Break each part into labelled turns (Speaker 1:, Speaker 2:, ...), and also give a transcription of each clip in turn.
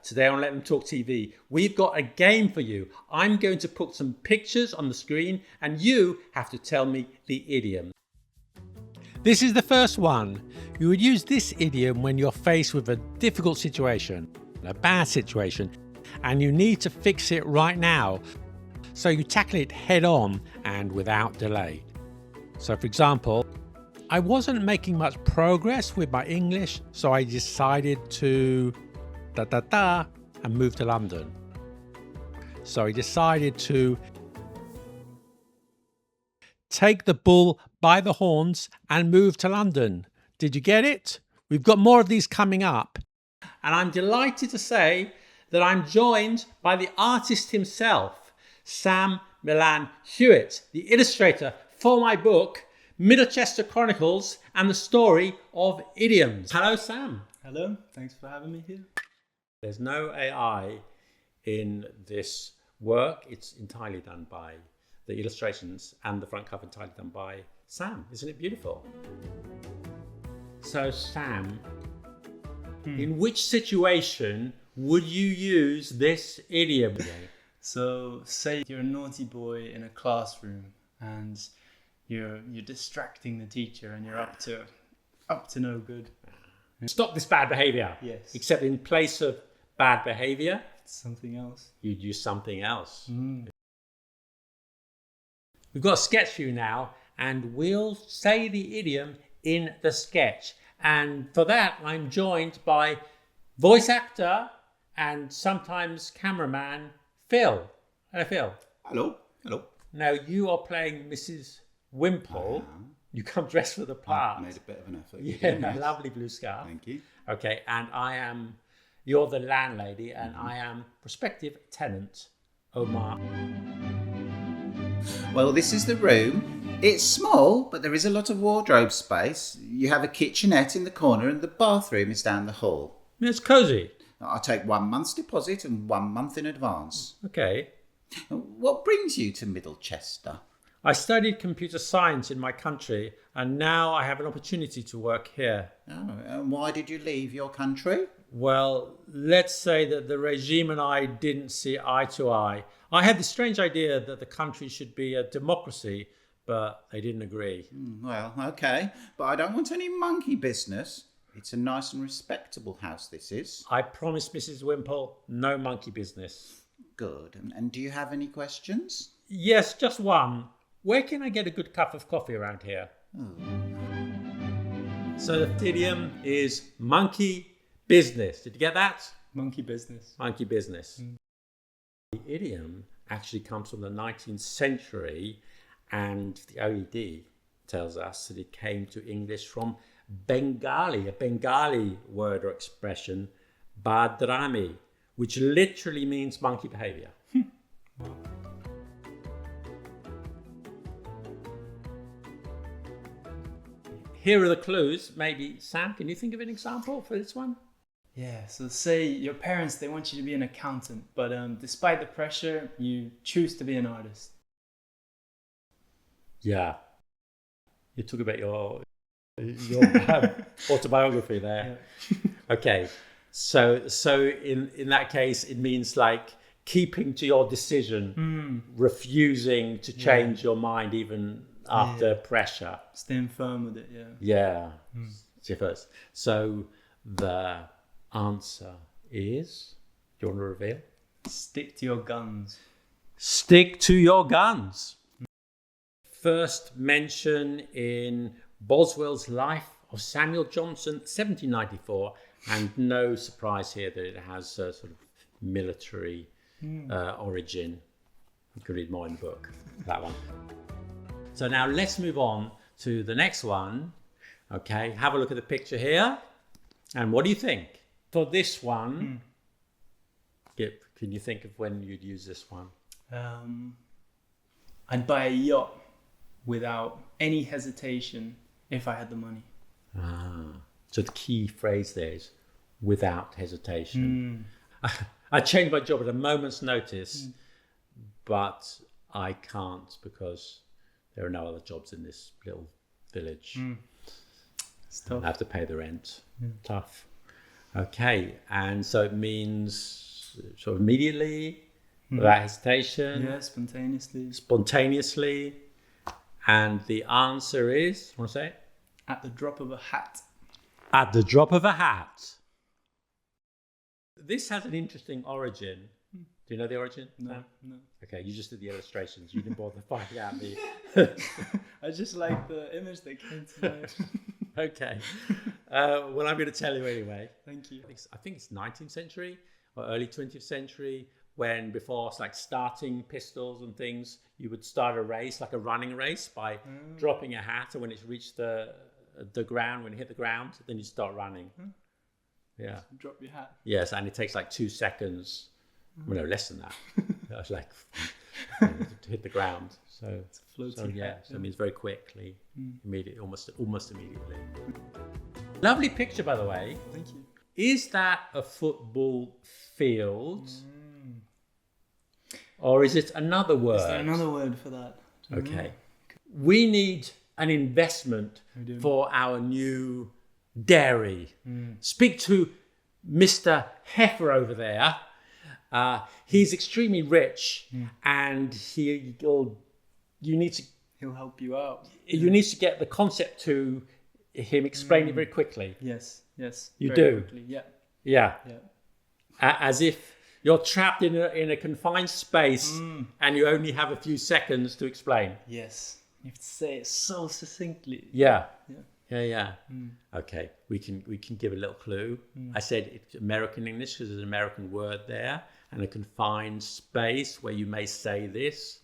Speaker 1: today on Let Them Talk TV, we've got a game for you. I'm going to put some pictures on the screen and you have to tell me the idiom. This is the first one. You would use this idiom when you're faced with a difficult situation, a bad situation, and you need to fix it right now. So you tackle it head on and without delay. So for example, I wasn't making much progress with my English, so I decided to and move to London. So I decided to take the bull by the horns and move to London. Did you get it? We've got more of these coming up. And I'm delighted to say that I'm joined by the artist himself, Sam Milan Hewitt, the illustrator for my book, Middlechester Chronicles and the Story of Idioms. Hello, Sam.
Speaker 2: Hello, thanks for having me here.
Speaker 1: There's no AI in this work. It's entirely done by the illustrations and the front cover entirely done by Sam. Isn't it beautiful? So, Sam, in which situation would you use this idiom?
Speaker 2: So, say you're a naughty boy in a classroom and you're distracting the teacher and you're up to no good.
Speaker 1: Stop this bad behaviour.
Speaker 2: Yes.
Speaker 1: Except in place of bad behaviour,
Speaker 2: something else.
Speaker 1: You'd use something else. We've got a sketch for you now, and we'll say the idiom in the sketch. And for that, I'm joined by voice actor and sometimes cameraman Phil. Hello, Phil.
Speaker 3: Hello. Hello.
Speaker 1: Now, you are playing Mrs. Wimple. You come dressed for the part.
Speaker 3: I made a bit of an effort.
Speaker 1: Yeah, yes. Lovely blue scarf.
Speaker 3: Thank you.
Speaker 1: Okay, and you're the landlady, and I am prospective tenant, Omar.
Speaker 3: Well, this is the room. It's small, but there is a lot of wardrobe space. You have a kitchenette in the corner and the bathroom is down the hall.
Speaker 1: It's cosy.
Speaker 3: I'll take 1 month's deposit and 1 month in advance.
Speaker 1: Okay.
Speaker 3: What brings you to Middlechester?
Speaker 1: I studied computer science in my country, and now I have an opportunity to work here.
Speaker 3: Oh, and why did you leave your country?
Speaker 1: Well, let's say that the regime and I didn't see eye to eye. I had the strange idea that the country should be a democracy, but they didn't agree.
Speaker 3: Well, okay, but I don't want any monkey business. It's a nice and respectable house, this is.
Speaker 1: I promised Mrs. Wimple no monkey business.
Speaker 3: Good. And do you have any questions?
Speaker 1: Yes, just one. Where can I get a good cup of coffee around here? So the idiom is monkey business. Did you get that?
Speaker 2: Monkey business.
Speaker 1: Monkey business. The idiom actually comes from the 19th century, and the OED tells us that it came to English from Bengali, a Bengali word or expression, badrami, which literally means monkey behaviour. Here are the clues. Maybe, Sam, can you think of an example for this one?
Speaker 2: Yeah, so say your parents, they want you to be an accountant, but despite the pressure, you choose to be an artist.
Speaker 1: Yeah. You talk about your autobiography there. Yeah. Okay. So in that case, it means like keeping to your decision, refusing to change your mind even after pressure.
Speaker 2: Staying firm with it,
Speaker 1: Yeah. So the answer is, do you want to reveal?
Speaker 2: Stick to your guns.
Speaker 1: Stick to your guns. First mention in Boswell's Life of Samuel Johnson, 1794, and no surprise here that it has a sort of military origin. You can read more in the book, that one. So now let's move on to the next one. Okay, have a look at the picture here. And what do you think? For this one, can you think of when you'd use this one?
Speaker 2: I'd buy a yacht without any hesitation if I had the money.
Speaker 1: So the key phrase there is without hesitation. I changed my job at a moment's notice, but I can't because there are no other jobs in this little village. I have to pay the rent. Tough. Okay, and so it means sort of immediately, without hesitation,
Speaker 2: Yeah, spontaneously.
Speaker 1: spontaneously. And the answer is, want to say it?
Speaker 2: At the drop of a hat.
Speaker 1: At the drop of a hat. This has an interesting origin. Do you know the origin?
Speaker 2: No, no.
Speaker 1: Okay, you just did the illustrations. You didn't bother finding out the...
Speaker 2: I just like the image that came to mind.
Speaker 1: Okay. Well, I'm going to tell you anyway.
Speaker 2: Thank you.
Speaker 1: I think it's 19th century or early 20th century, when before it's like starting pistols and things, you would start a race, like a running race, by dropping a hat, and when it's reached the ground, when you hit the ground, then you start running. Yeah.
Speaker 2: Drop your hat.
Speaker 1: Yes, and it takes like 2 seconds. Well, no, less than that. It's like to hit the ground. So
Speaker 2: It's a floating hat.
Speaker 1: so it means very quickly, immediately, almost immediately. Lovely picture, by the way.
Speaker 2: Thank you.
Speaker 1: Is that a football field, or is it another word?
Speaker 2: Is there another word for that?
Speaker 1: Okay. We need an investment for our new dairy. Speak to Mr. Heifer over there. He's extremely rich, and you need to.
Speaker 2: He'll help you out.
Speaker 1: You need to get the concept to him, explain it very quickly.
Speaker 2: Yes.
Speaker 1: You
Speaker 2: Very
Speaker 1: do.
Speaker 2: quickly. Yeah.
Speaker 1: Yeah.
Speaker 2: Yeah.
Speaker 1: As if you're trapped in a confined space, and you only have a few seconds to explain.
Speaker 2: Yes. You have to say it so succinctly.
Speaker 1: Yeah.
Speaker 2: Yeah.
Speaker 1: Yeah. Okay, we can give a little clue. I said it's American English because there's an American word there, and a confined space where you may say this,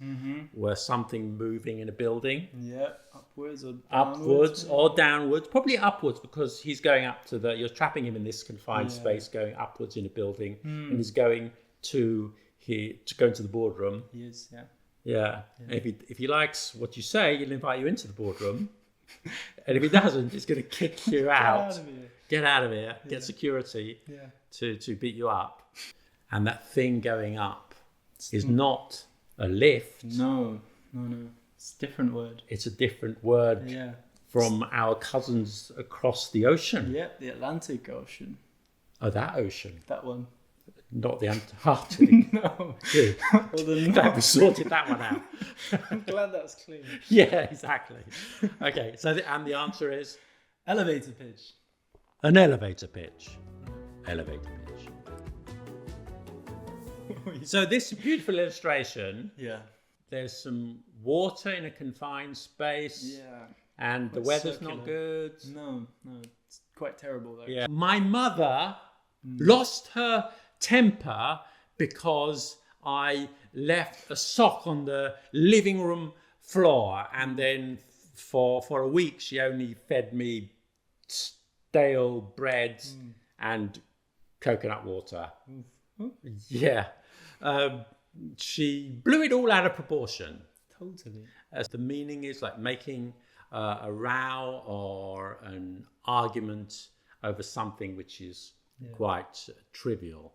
Speaker 1: where something moving in a building.
Speaker 2: Yeah. Upwards or downwards.
Speaker 1: Upwards or downwards, probably upwards, because he's going up to you're trapping him in this confined space, going upwards in a building, and he's going to go into the boardroom.
Speaker 2: He is, yeah.
Speaker 1: Yeah. And if he likes what you say, he'll invite you into the boardroom. And if he doesn't, he's going to kick you out. Get out of here. Get security to beat you up. And that thing going up is not a lift.
Speaker 2: No. It's a different word.
Speaker 1: It's a different word
Speaker 2: Yeah.
Speaker 1: from our cousins across the ocean.
Speaker 2: Yeah, the Atlantic Ocean.
Speaker 1: Oh, that ocean.
Speaker 2: That one.
Speaker 1: Not the Antarctic.
Speaker 2: No.
Speaker 1: Good.
Speaker 2: Well, then
Speaker 1: Glad we sorted that one out.
Speaker 2: I'm glad that's clean.
Speaker 1: Yeah, exactly. Okay, so the answer is
Speaker 2: Elevator pitch.
Speaker 1: an elevator pitch. Elevator pitch. So this beautiful illustration,
Speaker 2: Yeah.
Speaker 1: there's some water in a confined space,
Speaker 2: Yeah.
Speaker 1: and the
Speaker 2: Quite
Speaker 1: weather's
Speaker 2: circular.
Speaker 1: not good.
Speaker 2: No. It's quite terrible though.
Speaker 1: Yeah. My mother lost her temper because I left a sock on the living room floor, and then for a week she only fed me stale bread and coconut water. Yeah. She blew it all out of proportion.
Speaker 2: Totally.
Speaker 1: As the meaning is like making a row or an argument over something which is quite trivial.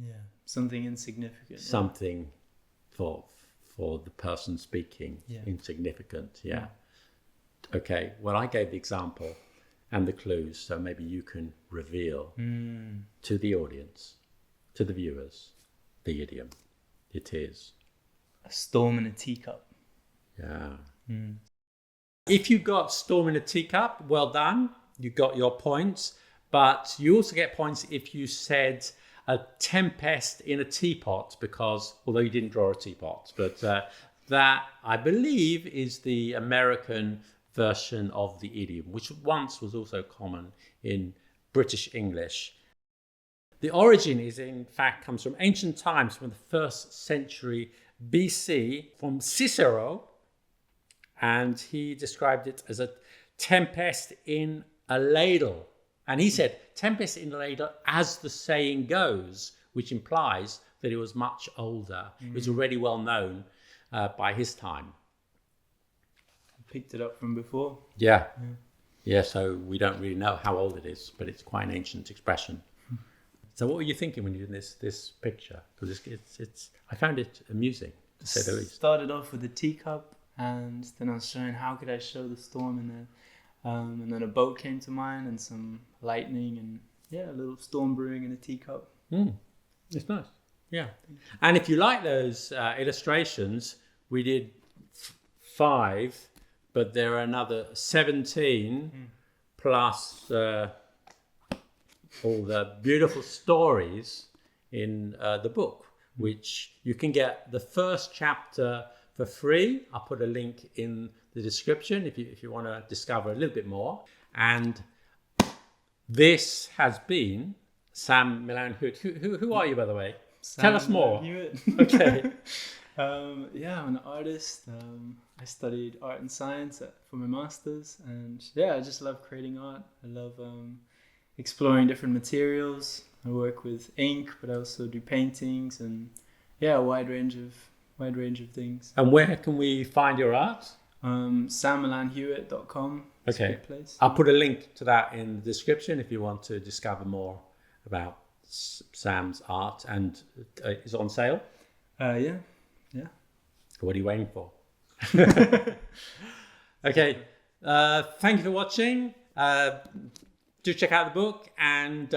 Speaker 2: Yeah. Something insignificant.
Speaker 1: Something for the person speaking, insignificant. Yeah. Okay. Well, I gave the example and the clues, so maybe you can reveal to the audience, to the viewers, the idiom. It is
Speaker 2: A storm in a teacup.
Speaker 1: yeah. If you got storm in a teacup, well done. You got your points. But you also get points if you said a tempest in a teapot, because although you didn't draw a teapot, but that I believe is the American version of the idiom, which once was also common in British English. The origin in fact comes from ancient times, from the 1st century BC, from Cicero, and he described it as a tempest in a ladle. And he said, tempest in a ladle, as the saying goes, which implies that it was much older. It was already well known by his time.
Speaker 2: I picked it up from before.
Speaker 1: Yeah. So we don't really know how old it is, but it's quite an ancient expression. So what were you thinking when you did this picture? Because it's I found it amusing, to say the least.
Speaker 2: Started off with a teacup, and then I was showing how could I show the storm in there. And then a boat came to mind, and some lightning, and yeah, a little storm brewing in a teacup.
Speaker 1: It's nice. Yeah. And if you like those illustrations, we did 5, but there are another 17 plus all the beautiful stories in the book, which you can get the first chapter for free. I'll put a link in the description if you want to discover a little bit more. And this has been Sam Milan Hood. Who are you, by the way? Tell us more. Okay.
Speaker 2: Yeah, I'm an artist. I studied art and science for my master's, and yeah, I just love creating art. I love exploring different materials. I work with ink, but I also do paintings, and yeah, a wide range of things.
Speaker 1: And where can we find your art?
Speaker 2: sammilanhewitt.com.
Speaker 1: Okay. I'll put a link to that in the description if you want to discover more about Sam's art, and it's on sale.
Speaker 2: Yeah.
Speaker 1: What are you waiting for? Okay. Thank you for watching. Do check out the book, and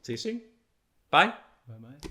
Speaker 1: see you soon. Bye.
Speaker 2: Bye-bye.